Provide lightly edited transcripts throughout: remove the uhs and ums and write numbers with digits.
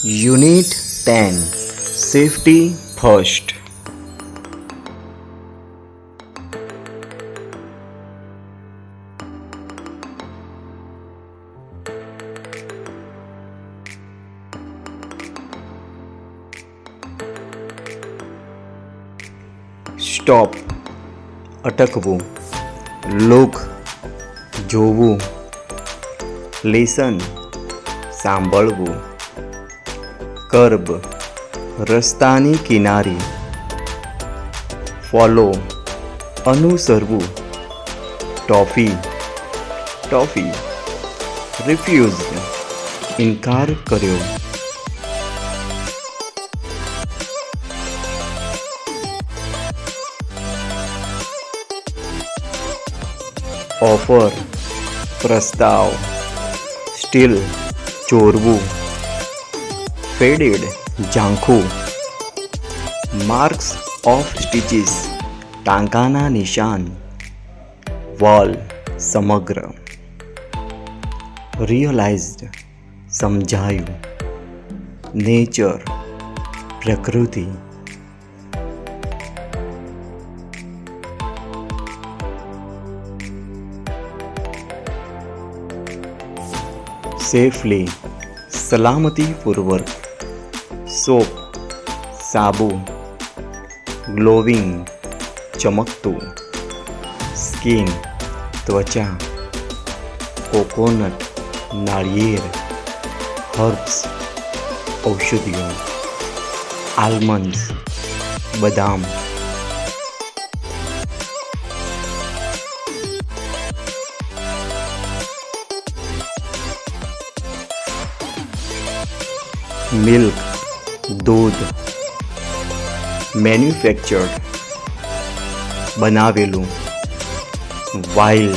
Unit 10 Safety First. Stop અટકવું. Look જોવું. Listen સાંભળવું. Kerb રસ્તાની કિનારી. ફોલો અનુસરવું. ટોફી રિફ્યુઝડ ઇનકાર કર્યો. ઓફર પ્રસ્તાવ. સ્ટીલ ચોરવું. ફેડેડ ઝાંખું. માર્ક્સ ઓફ સ્ટીચીસ ટાંકાના નિશાન. વોલ સમગ્ર. રિયલાઇઝડ સમજાયું. નેચર પ્રકૃતિ. સેફલી સલામતીપૂર્વક. સોપ સાબુ. ગ્લોવિંગ ચમકતું. સ્કિન ત્વચા. કોકોનટ નાળિયેર. હર્બ્સ ઔષધિઓ. આલમંડ્સ બદામ. મિલ્ક દૂધ. મેન્યુફેક્ચર્ડ બનાવેલું. વાઇલ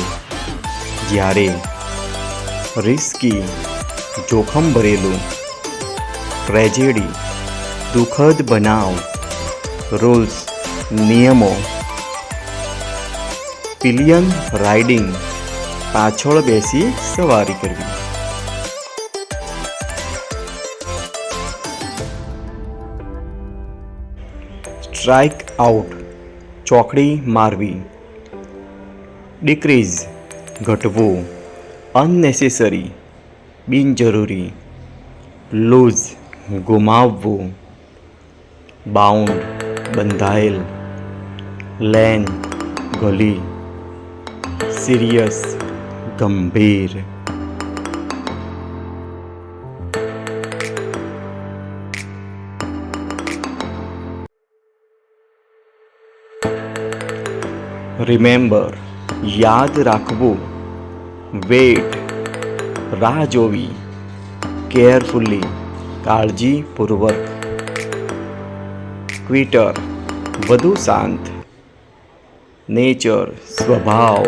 જ્યારે. રિસ્કી જોખમ ભરેલું. ટ્રેજેડી દુઃખદ બનાવ. રૂલ્સ નિયમો. પિલિયન રાઇડિંગ પાછળ બેસી સવારી કરવી. સ્ટ્રાઇક આઉટ ચોકડી મારવી. ડિક્રીઝ ઘટવું. અનનેસેસરી બિનજરૂરી. લૂઝ ગુમાવવું. બાઉન્ડ બંધાયેલ. લેન ગલી. સિરિયસ ગંભીર. રિમેમ્બર યાદ રાખવું. વેટ રાહ જોવી. કેરફુલી કાળજીપૂર્વક. ક્વિટર વધુ શાંત. નેચર સ્વભાવ.